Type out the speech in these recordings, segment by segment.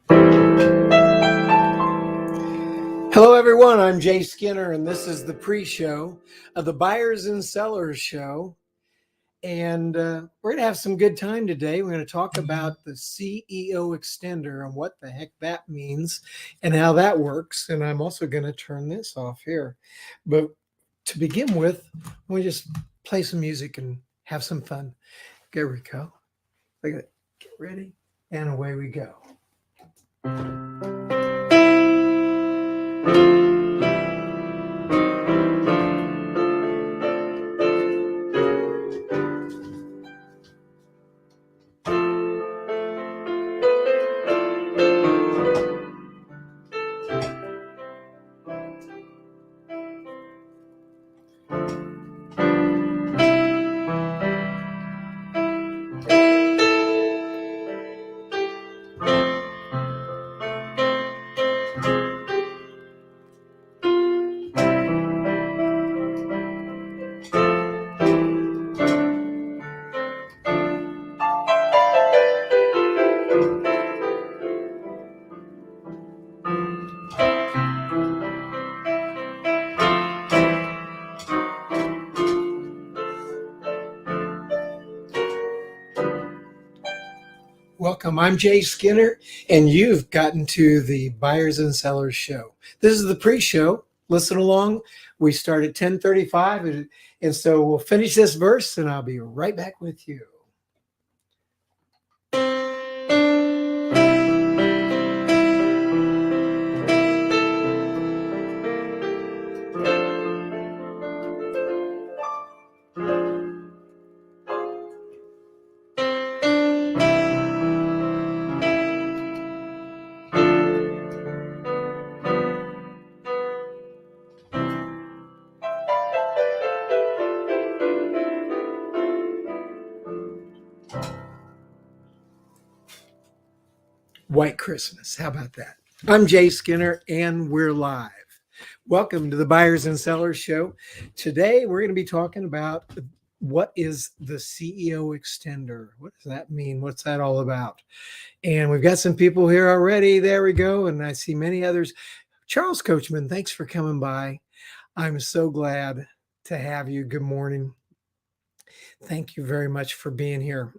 Hello, everyone. I'm Jay Skinner, and this is the pre-show of the Buyers and Sellers Show. And we're going to have some good time today. We're going to talk about the CEO extender and what the heck that means and how that works. And I'm also going to turn this off here. But to begin with, we just play some music and have some fun. There we go. Look at it. Get ready. And away we go. Welcome. I'm Jay Skinner, and you've gotten to the Buyers and Sellers Show. This is the pre-show. Listen along. We start at 10:35, and so we'll finish this verse, and I'll be right back with you. White Christmas. How about that? I'm Jay Skinner, and we're live. Welcome to the Buyers and Sellers Show. Today, we're going to be talking about what is the CEO extender? What does that mean? What's that all about? And we've got some people here already. There we go. And I see many others. Charles Coachman, thanks for coming by. I'm so glad to have you. Good morning. Thank you very much for being here.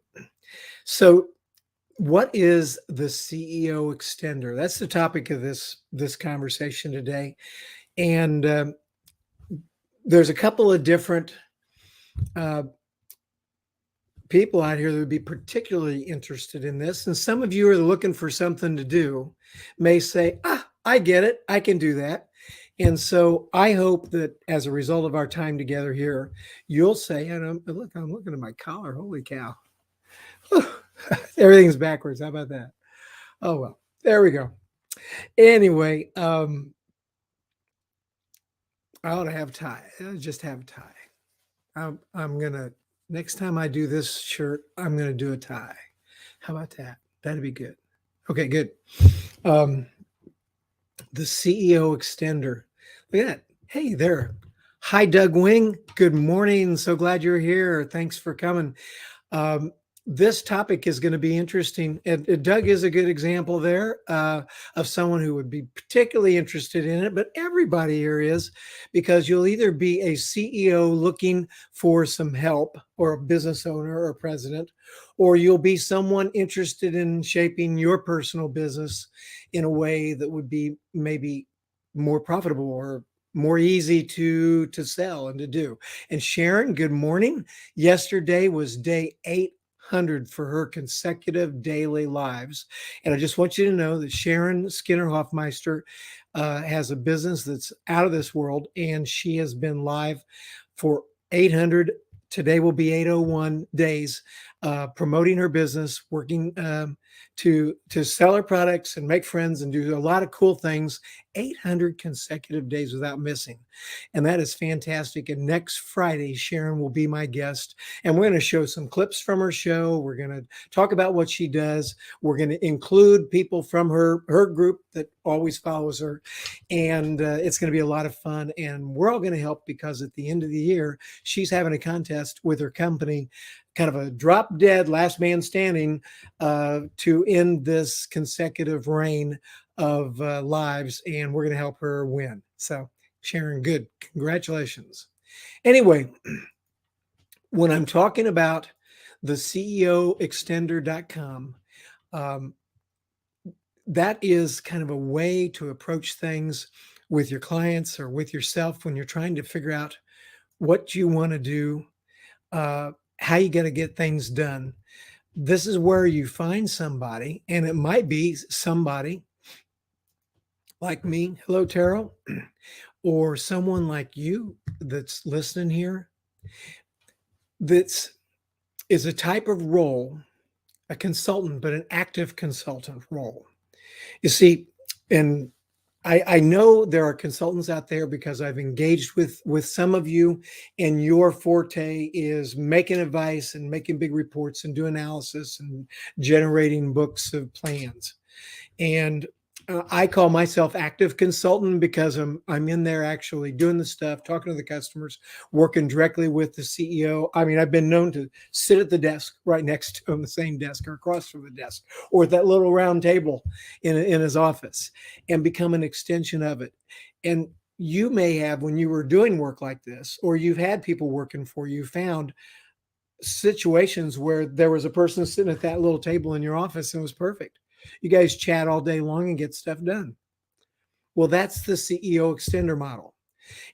So, what is the CEO extender? That's the topic of this conversation today. And there's a couple of different people out here that would be particularly interested in this. And some of you are looking for something to do, may say, I get it. I can do that. And so I hope that as a result of our time together here, you'll say, and I'm looking at my collar. Holy cow. Everything's backwards. How about that? Oh, well, there we go. Anyway, I ought to have a tie. I'll just have a tie. I'm going to, next time I do this shirt, I'm going to do a tie. How about that? That'd be good. Okay, good. The CEO extender. Look at that. Hey there. Hi, Doug Wing. Good morning. So glad you're here. Thanks for coming. This topic is going to be interesting. And Doug is a good example there of someone who would be particularly interested in it, but everybody here is, because you'll either be a CEO looking for some help, or a business owner or president, or you'll be someone interested in shaping your personal business in a way that would be maybe more profitable or more easy to sell and to do. And Sharon, good morning. Yesterday was day 800 for her consecutive daily lives. And I just want you to know that Sharon Skinner Hoffmeister has a business that's out of this world, and she has been live for 800. Today will be 801 days, promoting her business, working to sell her products and make friends and do a lot of cool things, 800 consecutive days without missing. And that is fantastic. And next Friday, Sharon will be my guest. And we're going to show some clips from her show. We're going to talk about what she does. We're going to include people from her group that always follows her. And it's going to be a lot of fun. And we're all going to help, because at the end of the year, she's having a contest with her company kind of a drop dead last man standing to end this consecutive reign of lives, and we're going to help her win. So, Sharon, good. Congratulations. Anyway, when I'm talking about the CEOextender.com, that is kind of a way to approach things with your clients or with yourself when you're trying to figure out what you want to do, how you got to get things done. This is where you find somebody, and it might be somebody like me. Hello, Terrell. Or someone like you that's listening here, that's is a type of role, a consultant, but an active consultant role. You see, and I know there are consultants out there because I've engaged with some of you, and your forte is making advice and making big reports and doing analysis and generating books of plans. And I call myself active consultant because I'm in there actually doing the stuff, talking to the customers, working directly with the CEO. I mean, I've been known to sit at the desk right next to him, the same desk or across from the desk, or at that little round table in his office, and become an extension of it. And you may have, when you were doing work like this, or you've had people working for you, found situations where there was a person sitting at that little table in your office and it was perfect. You guys chat all day long and get stuff done. Well, that's the CEO extender model.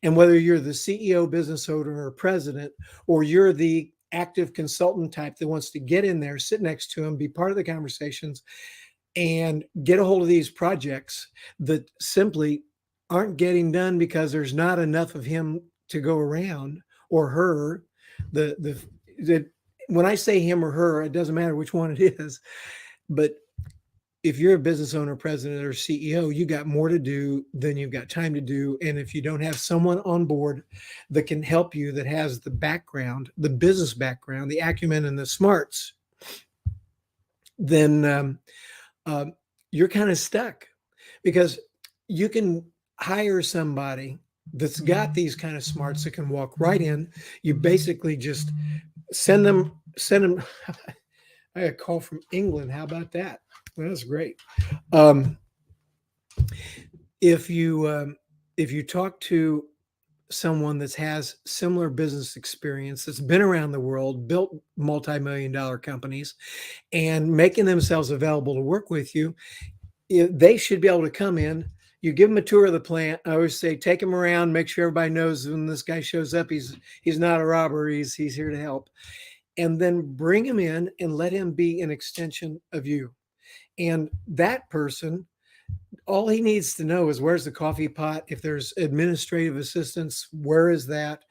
And whether you're the CEO, business owner, or president, or you're the active consultant type that wants to get in there, sit next to him, be part of the conversations, and get a hold of these projects that simply aren't getting done because there's not enough of him to go around, or her. When I say him or her, it doesn't matter which one it is, but if you're a business owner, president, or CEO, you got more to do than you've got time to do. And if you don't have someone on board that can help you, that has the background, the business background, the acumen, and the smarts, then you're kind of stuck, because you can hire somebody that's got these kind of smarts that can walk right in. You basically just send them. I got a call from England. How about that? Well, that's great. If you talk to someone that has similar business experience, that's been around the world, built multi-million-dollar companies, and making themselves available to work with you, they should be able to come in. You give them a tour of the plant. I always say, take them around, make sure everybody knows when this guy shows up, he's not a robber. He's here to help. And then bring him in and let him be an extension of you. And that person, all he needs to know is, where's the coffee pot? If there's administrative assistance, where is that?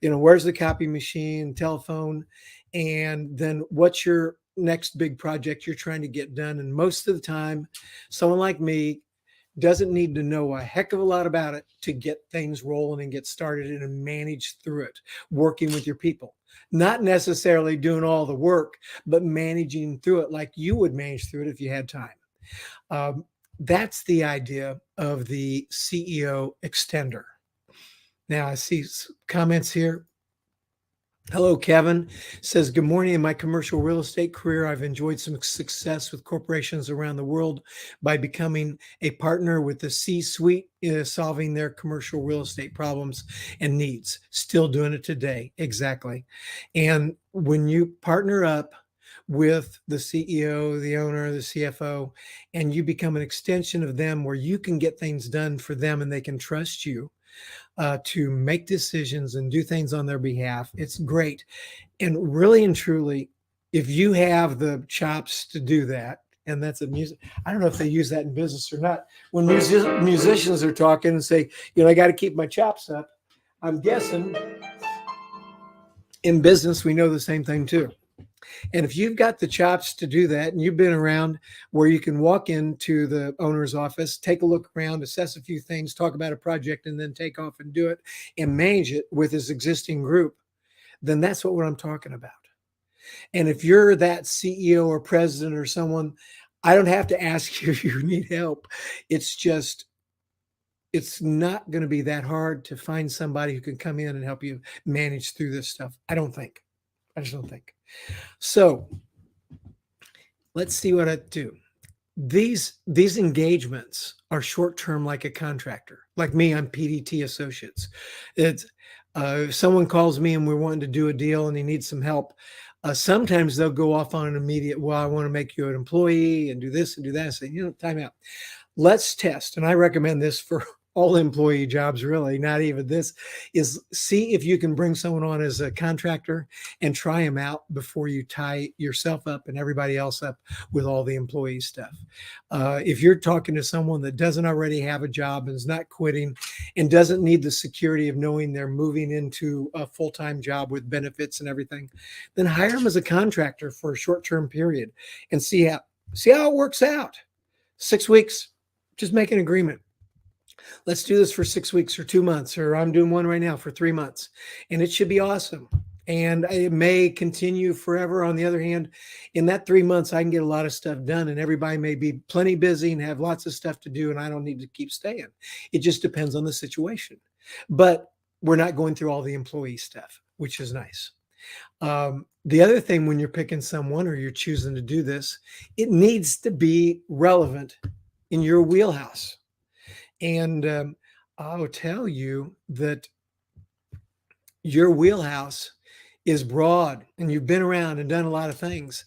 Where's the copy machine, telephone? And then what's your next big project you're trying to get done? And most of the time, someone like me doesn't need to know a heck of a lot about it to get things rolling and get started and manage through it, working with your people. Not necessarily doing all the work, but managing through it like you would manage through it if you had time. That's the idea of the CEO extender. Now, I see comments here. Hello, Kevin says, good morning. In my commercial real estate career, I've enjoyed some success with corporations around the world by becoming a partner with the C-suite, solving their commercial real estate problems and needs. Still doing it today. Exactly. And when you partner up with the CEO, the owner, the CFO, and you become an extension of them, where you can get things done for them and they can trust you to make decisions and do things on their behalf, it's great. And really and truly, if you have the chops to do that, and that's I don't know if they use that in business or not. When musicians are talking and say, I got to keep my chops up, I'm guessing in business, we know the same thing too. And if you've got the chops to do that, and you've been around where you can walk into the owner's office, take a look around, assess a few things, talk about a project, and then take off and do it and manage it with his existing group, then that's what I'm talking about. And if you're that CEO or president or someone, I don't have to ask you if you need help. It's not going to be that hard to find somebody who can come in and help you manage through this stuff. I just don't think. So let's see what I do. These engagements are short term, like a contractor. Like me, I'm PDT Associates. It's if someone calls me and we're wanting to do a deal and he needs some help. Sometimes they'll go off on an immediate, well, I want to make you an employee and do this and do that. I say, time out. Let's test. And I recommend this for all employee jobs, really, not even this, is see if you can bring someone on as a contractor and try them out before you tie yourself up and everybody else up with all the employee stuff. If you're talking to someone that doesn't already have a job and is not quitting and doesn't need the security of knowing they're moving into a full-time job with benefits and everything, then hire them as a contractor for a short-term period and see how it works out. 6 weeks, just make an agreement. Let's do this for 6 weeks or 2 months, or I'm doing one right now for 3 months, and it should be awesome. And it may continue forever. On the other hand, in that 3 months, I can get a lot of stuff done, and everybody may be plenty busy and have lots of stuff to do, and I don't need to keep staying. It just depends on the situation. But we're not going through all the employee stuff, which is nice. The other thing, when you're picking someone or you're choosing to do this, it needs to be relevant in your wheelhouse. And I'll tell you that your wheelhouse is broad and you've been around and done a lot of things.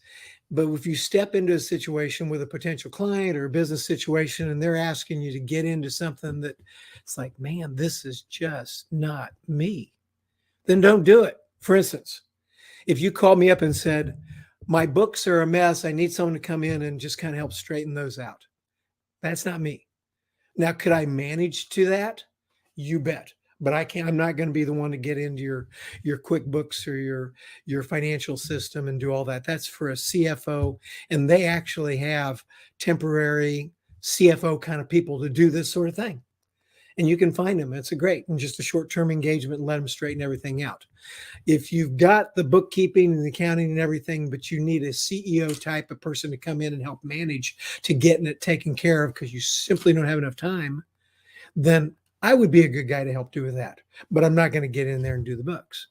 But if you step into a situation with a potential client or a business situation and they're asking you to get into something that it's like, man, this is just not me, then don't do it. For instance, if you called me up and said, my books are a mess, I need someone to come in and just kind of help straighten those out, that's not me. Now, could I manage to that? You bet. But I can't. I'm not going to be the one to get into your QuickBooks or your financial system and do all that. That's for a CFO, and they actually have temporary CFO kind of people to do this sort of thing. And you can find them. It's and just a short-term engagement and let them straighten everything out. If you've got the bookkeeping and the accounting and everything, but you need a CEO type of person to come in and help manage to getting it taken care of because you simply don't have enough time, then I would be a good guy to help do with that. But I'm not going to get in there and do the books.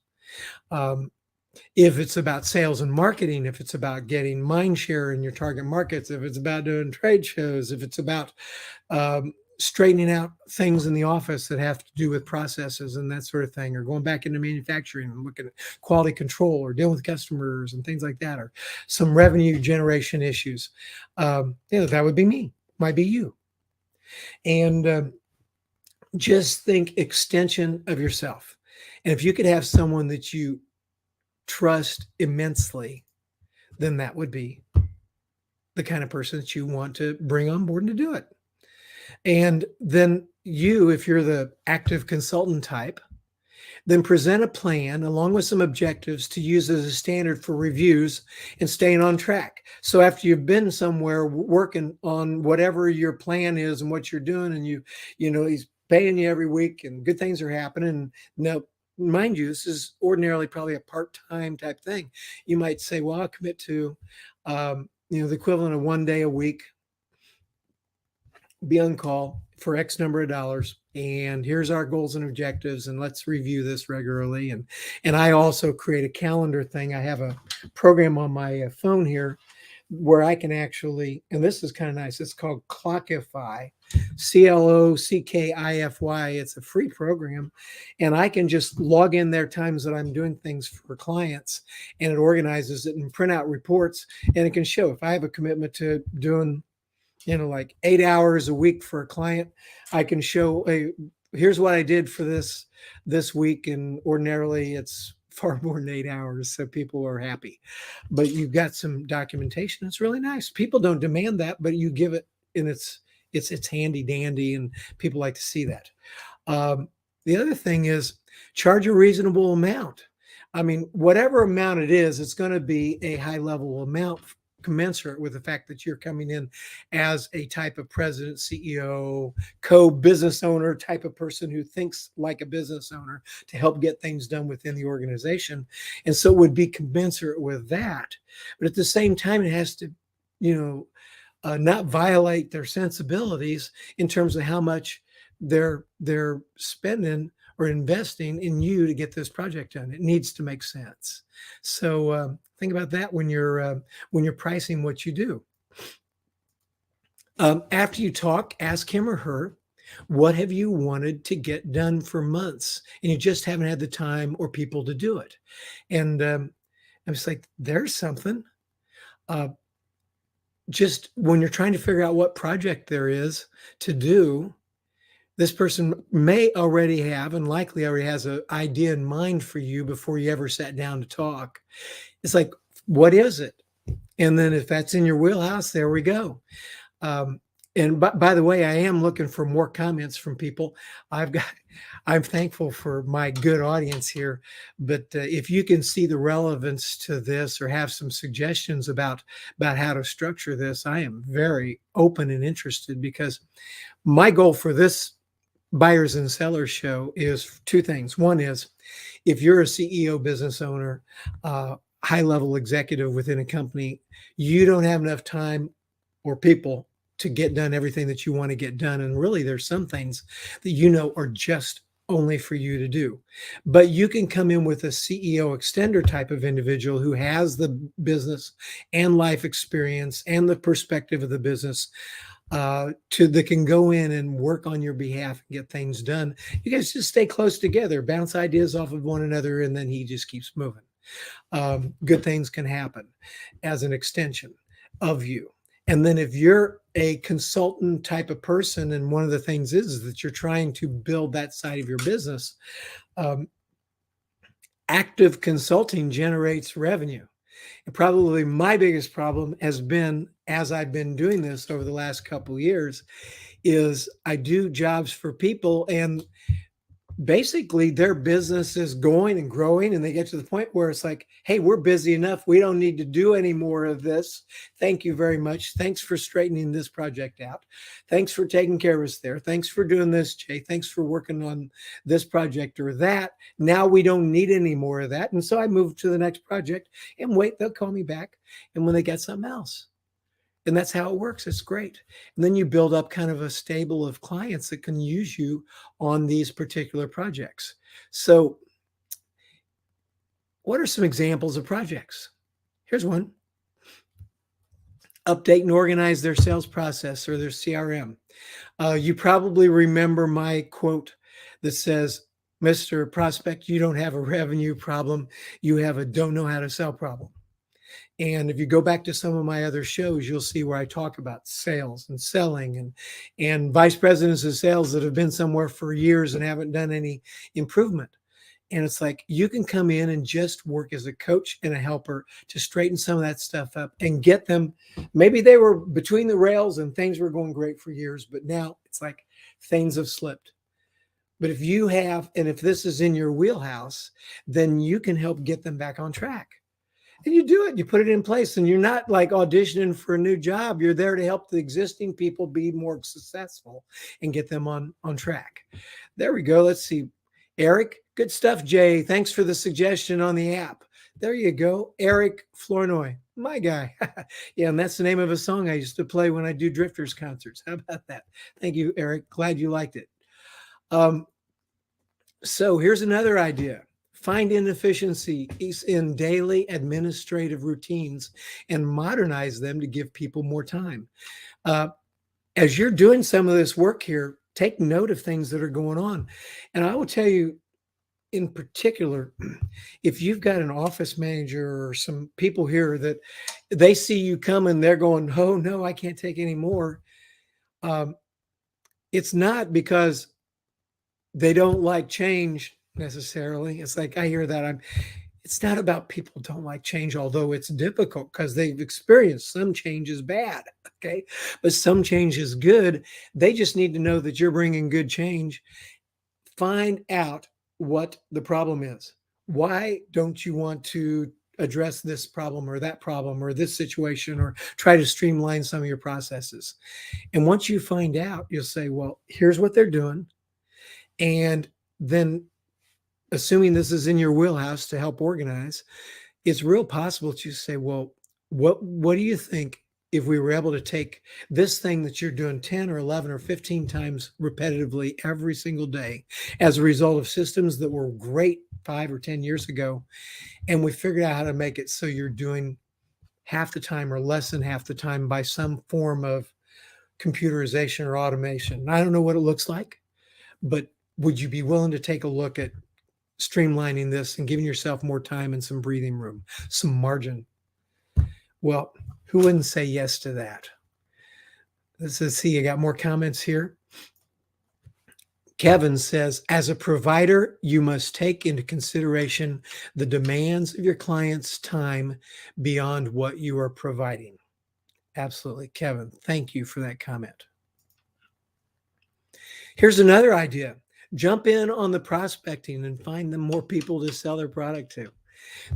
If it's about sales and marketing, if it's about getting mind share in your target markets, if it's about doing trade shows, if it's about straightening out things in the office that have to do with processes and that sort of thing, or going back into manufacturing and looking at quality control or dealing with customers and things like that, or some revenue generation issues, that would be me, might be you. And just think extension of yourself. And if you could have someone that you trust immensely, then that would be the kind of person that you want to bring on board and to do it. And then you, if you're the active consultant type, then present a plan along with some objectives to use as a standard for reviews and staying on track. So after you've been somewhere working on whatever your plan is and what you're doing, and he's paying you every week and good things are happening. Now, mind you, this is ordinarily probably a part-time type thing. You might say, well, I'll commit to, the equivalent of 1 day a week, be on call for X number of dollars. And here's our goals and objectives. And let's review this regularly. And I also create a calendar thing. I have a program on my phone here where I can actually, and this is kind of nice. It's called Clockify, Clockify. It's a free program. And I can just log in there times that I'm doing things for clients, and it organizes it and print out reports. And it can show if I have a commitment to doing like 8 hours a week for a client, I can show, here's what I did for this week. And ordinarily it's far more than 8 hours. So people are happy, but you've got some documentation. It's really nice. People don't demand that, but you give it, and it's handy dandy, and people like to see that. The other thing is charge a reasonable amount. I mean, whatever amount it is, it's going to be a high level amount commensurate with the fact that you're coming in as a type of president, CEO, co-business owner type of person who thinks like a business owner to help get things done within the organization. And so it would be commensurate with that. But at the same time, it has to, not violate their sensibilities in terms of how much they're spending or investing in you to get this project done. It needs to make sense. So think about that when you're pricing what you do. After you talk, ask him or her, what have you wanted to get done for months and you just haven't had the time or people to do it? And I was like, there's something. Just when you're trying to figure out what project there is to do, this person may already have and likely already has an idea in mind for you before you ever sat down to talk. It's like, what is it? And then if that's in your wheelhouse, there we go. And by the way, I am looking for more comments from people. I'm thankful for my good audience here, but if you can see the relevance to this or have some suggestions about how to structure this, I am very open and interested, because my goal for this Buyers and Sellers show is two things. One is, if you're a CEO, business owner, high-level executive within a company, you don't have enough time or people to get done everything that you want to get done. And really, there's some things that are just only for you to do. But you can come in with a CEO extender type of individual who has the business and life experience and the perspective of the business, that can go in and work on your behalf and get things done. You guys just stay close together, bounce ideas off of one another, and then he just keeps moving. Good things can happen as an extension of you. And then if you're a consultant type of person, and one of the things is that you're trying to build that side of your business, active consulting generates revenue. And probably my biggest problem has been, as I've been doing this over the last couple of years, is I do jobs for people, and basically their business is going and growing, and they get to the point where it's like, hey, we're busy enough. We don't need to do any more of this. Thank you very much. Thanks for straightening this project out. Thanks for taking care of us there. Thanks for doing this, Jay. Thanks for working on this project or that. Now we don't need any more of that. And so I move to the next project and wait, they'll call me back. And when they get something else. And that's how it works. It's great. And then you build up kind of a stable of clients that can use you on these particular projects. So what are some examples of projects? Here's one. Update and organize their sales process or their CRM. You probably remember my quote that says, Mr. Prospect, you don't have a revenue problem. You have a don't know how to sell problem. And if you go back to some of my other shows, you'll see where I talk about sales and selling and vice presidents of sales that have been somewhere for years and haven't done any improvement. And it's like, you can come in and just work as a coach and a helper to straighten some of that stuff up and get them. Maybe they were between the rails and things were going great for years, but now it's like things have slipped. But if you have, and if this is in your wheelhouse, then you can help get them back on track. And you do it, you put it in place, and you're not like auditioning for a new job. You're there to help the existing people be more successful and get them on track. There we go. Let's see. Eric, good stuff, Jay. Thanks for the suggestion on the app. There you go. Eric Flournoy, my guy. Yeah, and that's the name of a song I used to play when I do Drifters concerts. How about that? Thank you, Eric. Glad you liked it. So here's another idea. Find inefficiencies in daily administrative routines and modernize them to give people more time. As you're doing some of this work here, take note of things that are going on. And I will tell you, in particular, if you've got an office manager or some people here that they see you coming, they're going, oh, no, I can't take any more. It's not because they don't like change necessarily. It's like, I hear that. It's not about people don't like change, although it's difficult because they've experienced some change is bad. Okay. But some change is good. They just need to know that you're bringing good change. Find out what the problem is. Why don't you want to address this problem or that problem or this situation, or try to streamline some of your processes? And once you find out, you'll say, well, here's what they're doing. And then, assuming this is in your wheelhouse to help organize, it's real possible to say, well, what do you think if we were able to take this thing that you're doing 10 or 11 or 15 times repetitively every single day as a result of systems that were great 5 or 10 years ago, and we figured out how to make it so you're doing half the time or less than half the time by some form of computerization or automation. I don't know what it looks like, but would you be willing to take a look at streamlining this and giving yourself more time and some breathing room, some margin? Well, who wouldn't say yes to that? Let's see, I got more comments here. Kevin says, as a provider, you must take into consideration the demands of your client's time beyond what you are providing. Absolutely. Kevin, thank you for that comment. Here's another idea. Jump in on the prospecting and find them more people to sell their product to.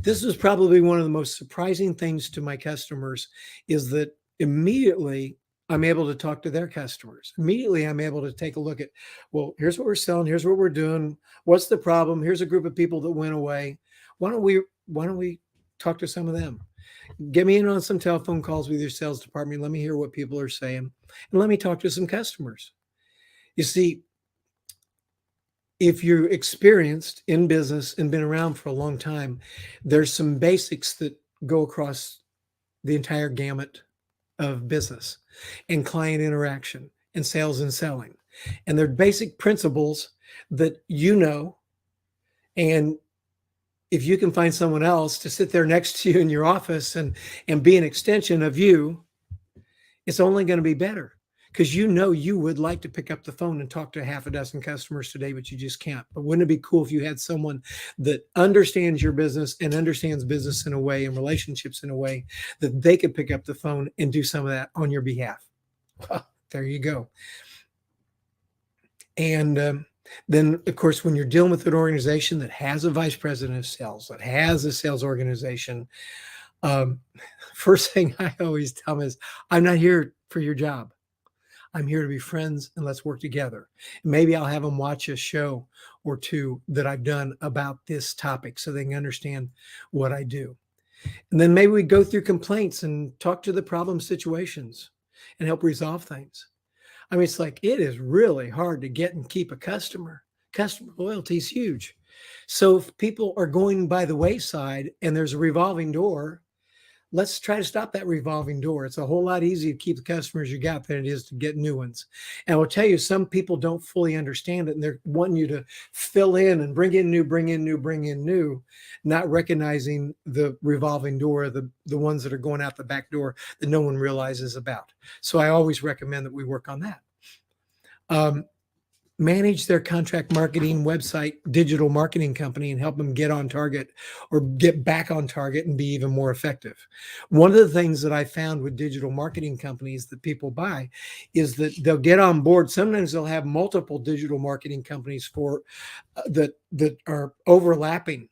This was probably one of the most surprising things to my customers, is that immediately I'm able to talk to their customers. Immediately I'm able to take a look at, well, here's what we're selling. Here's what we're doing. What's the problem? Here's a group of people that went away. Why don't we talk to some of them? Get me in on some telephone calls with your sales department. Let me hear what people are saying, and let me talk to some customers. You see, if you're experienced in business and been around for a long time, there's some basics that go across the entire gamut of business and client interaction and sales and selling. And they're basic principles that you know, and if you can find someone else to sit there next to you in your office and be an extension of you, it's only going to be better, because you know you would like to pick up the phone and talk to half a dozen customers today, but you just can't. But wouldn't it be cool if you had someone that understands your business and understands business in a way and relationships in a way that they could pick up the phone and do some of that on your behalf? Well, there you go. And then, of course, when you're dealing with an organization that has a vice president of sales, that has a sales organization, first thing I always tell them is, I'm not here for your job. I'm here to be friends, and let's work together. Maybe I'll have them watch a show or two that I've done about this topic so they can understand what I do. And then maybe we go through complaints and talk to the problem situations and help resolve things. I mean, it's like, it is really hard to get and keep a customer. Customer loyalty is huge. So if people are going by the wayside and there's a revolving door, let's try to stop that revolving door. It's a whole lot easier to keep the customers you got than it is to get new ones. And I will tell you, some people don't fully understand it, and they're wanting you to fill in and bring in new, not recognizing the revolving door, the ones that are going out the back door that no one realizes about. So I always recommend that we work on that. Manage their contract marketing website, digital marketing company, and help them get on target or get back on target and be even more effective. One of the things that I found with digital marketing companies that people buy is that they'll get on board. Sometimes they'll have multiple digital marketing companies for that are overlapping,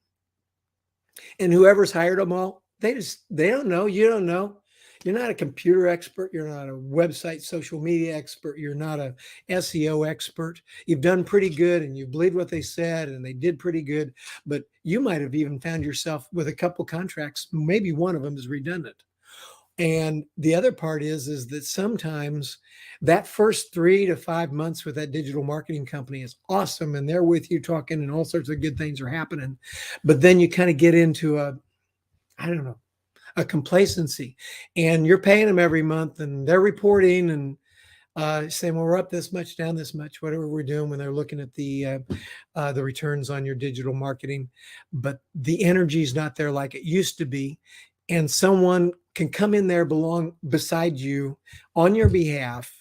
and whoever's hired them all, they don't know. You don't know. You're not a computer expert. You're not a website social media expert. You're not a SEO expert. You've done pretty good and you believed what they said and they did pretty good, but you might have even found yourself with a couple contracts. Maybe one of them is redundant. And the other part is that sometimes that first 3 to 5 months with that digital marketing company is awesome. And they're with you talking and all sorts of good things are happening. But then you kind of get into a complacency, and you're paying them every month and they're reporting and saying, well, we're up this much, down this much, whatever we're doing, when they're looking at the returns on your digital marketing, but the energy is not there like it used to be. And someone can come in there beside you on your behalf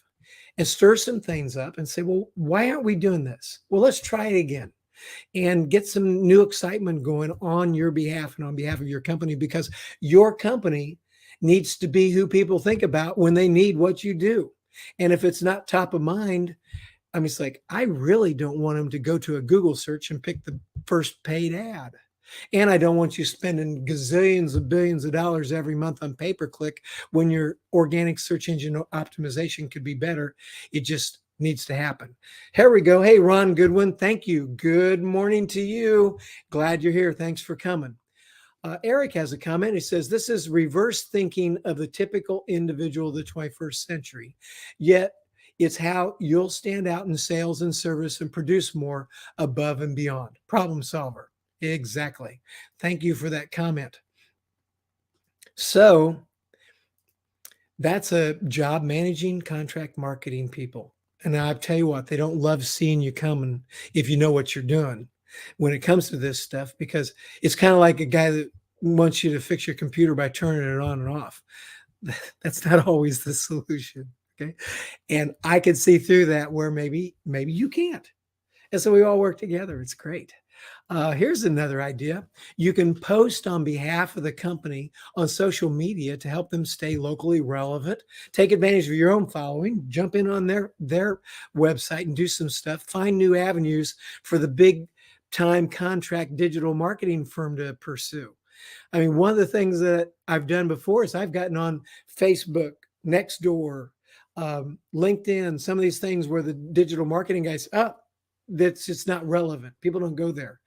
and stir some things up and say, well, why aren't we doing this? Well, let's try it again. And get some new excitement going on your behalf and on behalf of your company, because your company needs to be who people think about when they need what you do. And if it's not top of mind, I mean, it's like, I really don't want them to go to a Google search and pick the first paid ad. And I don't want you spending gazillions of billions of dollars every month on pay-per-click when your organic search engine optimization could be better. It just needs to happen. Here we go. Hey, Ron Goodwin, thank you. Good morning to you. Glad you're here. Thanks for coming. Eric has a comment. He says, this is reverse thinking of the typical individual of the 21st century. Yet it's how you'll stand out in sales and service and produce more above and beyond. Problem solver. Exactly. Thank you for that comment. So that's a job, managing contract marketing people. And I tell you what, they don't love seeing you coming if you know what you're doing when it comes to this stuff, because it's kind of like a guy that wants you to fix your computer by turning it on and off. That's not always the solution. Okay. And I could see through that where maybe you can't. And so we all work together. It's great. Here's another idea. You can post on behalf of the company on social media to help them stay locally relevant. Take advantage of your own following, jump in on their website and do some stuff. Find new avenues for the big time contract digital marketing firm to pursue. I mean, one of the things that I've done before is I've gotten on Facebook, Nextdoor, LinkedIn, some of these things where the digital marketing guys, that's just not relevant. People don't go there.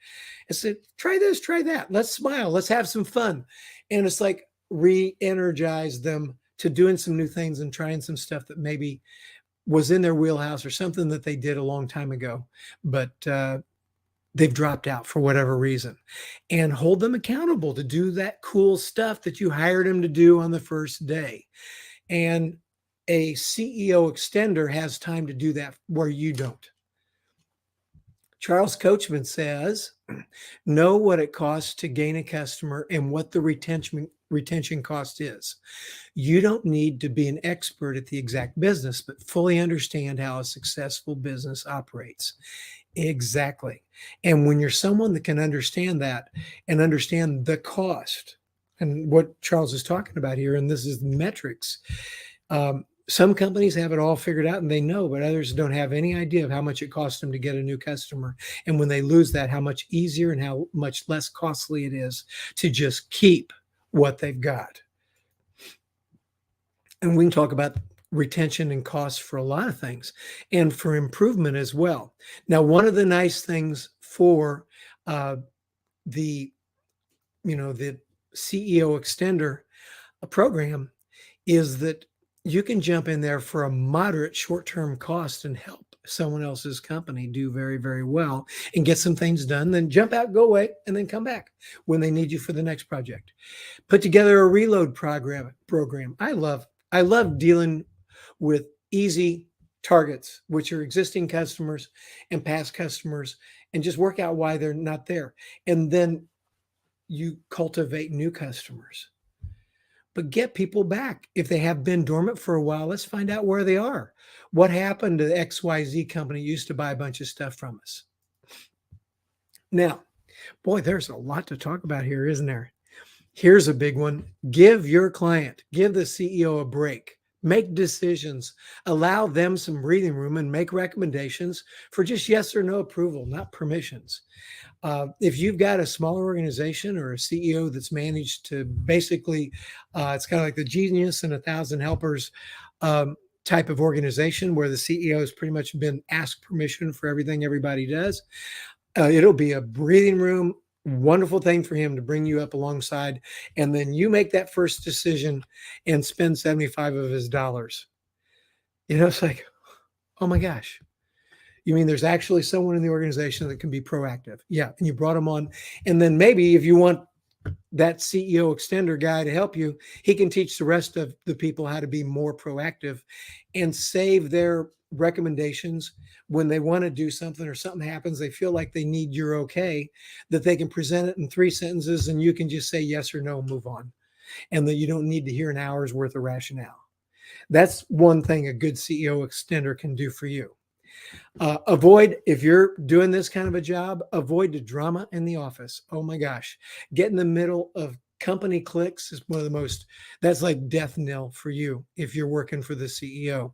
I said, try this, try that. Let's smile. Let's have some fun. And it's like re-energize them to doing some new things and trying some stuff that maybe was in their wheelhouse or something that they did a long time ago, but they've dropped out for whatever reason. And hold them accountable to do that cool stuff that you hired them to do on the first day. And a CEO extender has time to do that where you don't. Charles Coachman says, know what it costs to gain a customer and what the retention cost is. You don't need to be an expert at the exact business, but fully understand how a successful business operates. Exactly. And when you're someone that can understand that and understand the cost and what Charles is talking about here, and this is metrics, some companies have it all figured out and they know, but others don't have any idea of how much it costs them to get a new customer. And when they lose that, how much easier and how much less costly it is to just keep what they've got. And we can talk about retention and costs for a lot of things and for improvement as well. Now, one of the nice things for the CEO extender program is that you can jump in there for a moderate short-term cost and help someone else's company do very, very well and get some things done, then jump out, go away, and then come back when they need you for the next project. Put together a reload program. I love dealing with easy targets, which are existing customers and past customers, and just work out why they're not there. And then you cultivate new customers. But get people back. If they have been dormant for a while, let's find out where they are. What happened to the XYZ company used to buy a bunch of stuff from us? Now, boy, there's a lot to talk about here, isn't there? Here's a big one. Give your client, give the CEO a break. Make decisions. Allow them some breathing room and make recommendations for just yes or no approval, not permissions. If you've got a smaller organization or a CEO that's managed to basically, it's kind of like the genius and 1,000 helpers type of organization where the CEO has pretty much been asked permission for everything everybody does, it'll be a breathing room, wonderful thing for him to bring you up alongside. And then you make that first decision and spend 75 of his dollars. It's like, oh my gosh. You mean there's actually someone in the organization that can be proactive? Yeah. And you brought him on. And then maybe if you want that CEO extender guy to help you, he can teach the rest of the people how to be more proactive and save their recommendations when they want to do something or something happens, they feel like they need your okay, that they can present it in 3 sentences and you can just say yes or no, move on. And that you don't need to hear an hour's worth of rationale. That's one thing a good CEO extender can do for you. Avoid, if you're doing this kind of a job, avoid the drama in the office. Oh my gosh. Get in the middle of company cliques is one of the most, that's like death knell for you if you're working for the CEO.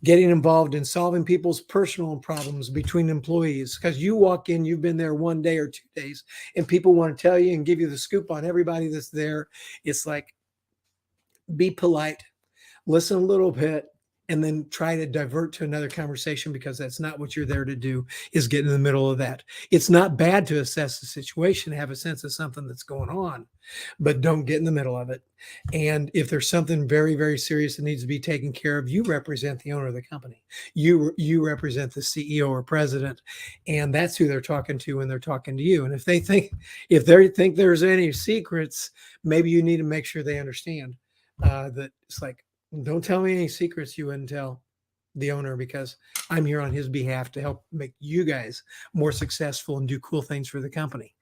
Getting involved in solving people's personal problems between employees, because you walk in, you've been there 1 day or 2 days, and people want to tell you and give you the scoop on everybody that's there. It's like, be polite, listen a little bit, and then try to divert to another conversation, because that's not what you're there to do, is get in the middle of that. It's not bad to assess the situation, have a sense of something that's going on, but don't get in the middle of it. And if there's something very, very serious that needs to be taken care of, you represent the owner of the company. You represent the CEO or president, and that's who they're talking to when they're talking to you. And if they think there's any secrets, maybe you need to make sure they understand that it's like, don't tell me any secrets you wouldn't tell the owner, because I'm here on his behalf to help make you guys more successful and do cool things for the company.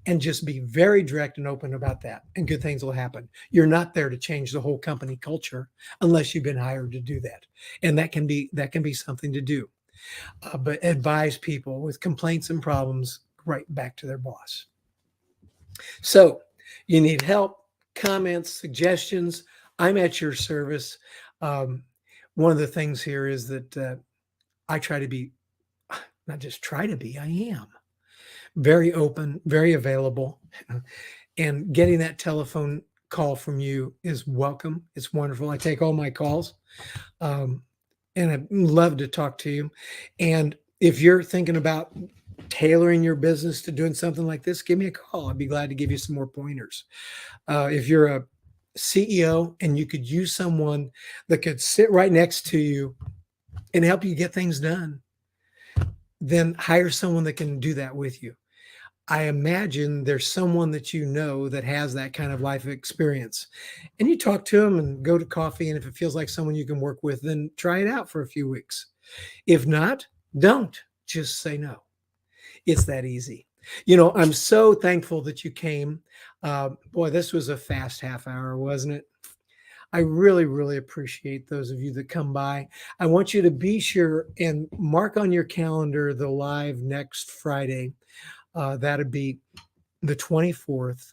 And just be very direct and open about that, and good things will happen. You're not there to change the whole company culture unless you've been hired to do that. And that can be something to do. But advise people with complaints and problems right back to their boss. So you need help, comments, suggestions, I'm at your service. One of the things here is that I try to be, not just try to be, I am very open, very available. And getting that telephone call from you is welcome. It's wonderful. I take all my calls, and I love to talk to you. And if you're thinking about tailoring your business to doing something like this, give me a call. I'd be glad to give you some more pointers. If you're a CEO and you could use someone that could sit right next to you and help you get things done, then hire someone that can do that with you. I imagine there's someone that you know that has that kind of life experience, and you talk to them and go to coffee. And if it feels like someone you can work with, then try it out for a few weeks. If not, don't. Just say no. It's that easy. I'm so thankful that you came. Boy, this was a fast half hour, wasn't it? I really, really appreciate those of you that come by. I want you to be sure and mark on your calendar the live next Friday. That'd be the 24th,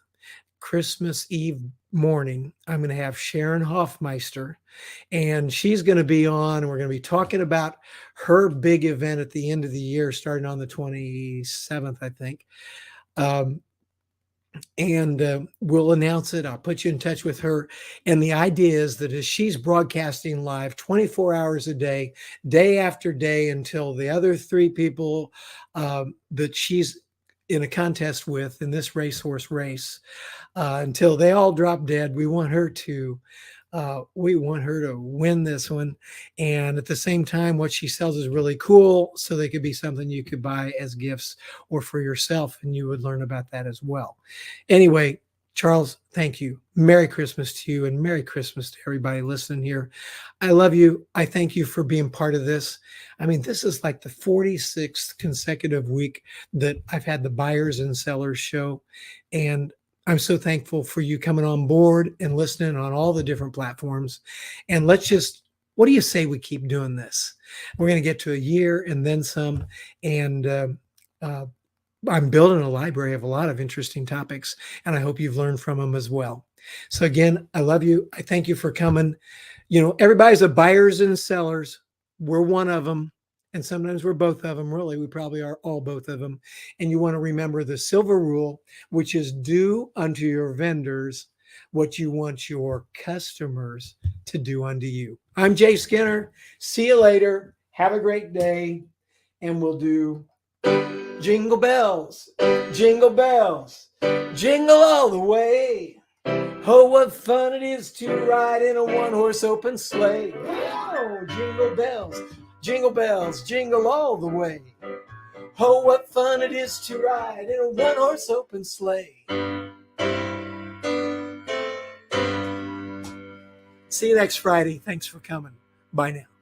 Christmas Eve morning. I'm going to have Sharon Hoffmeister, and she's going to be on, and we're going to be talking about her big event at the end of the year, starting on the 27th, I think. And we'll announce it. I'll put you in touch with her. And the idea is that as she's broadcasting live 24 hours a day, day after day, until the other three people that she's in a contest with in this racehorse race, until they all drop dead, we want her to win this one. And at the same time, what she sells is really cool, so they could be something you could buy as gifts or for yourself, and you would learn about that as well. Anyway, Charles, thank you. Merry Christmas to you, and Merry Christmas to everybody listening here. I love you. I thank you for being part of this. I mean, this is like the 46th consecutive week that I've had the Buyers and Sellers Show, and I'm so thankful for you coming on board and listening on all the different platforms. And what do you say we keep doing this? We're going to get to a year and then some. And I'm building a library of a lot of interesting topics, and I hope you've learned from them as well. So again, I love you. I thank you for coming. Everybody's a buyers and sellers. We're one of them. And sometimes we're both of them. Really, we probably are all both of them. And you want to remember the silver rule, which is do unto your vendors what you want your customers to do unto you. I'm Jay Skinner. See you later. Have a great day. And we'll do jingle bells, jingle bells, jingle all the way. Oh, what fun it is to ride in a one-horse open sleigh. Oh, jingle bells. Jingle bells, jingle all the way. Oh, what fun it is to ride in a one-horse open sleigh. See you next Friday. Thanks for coming. Bye now.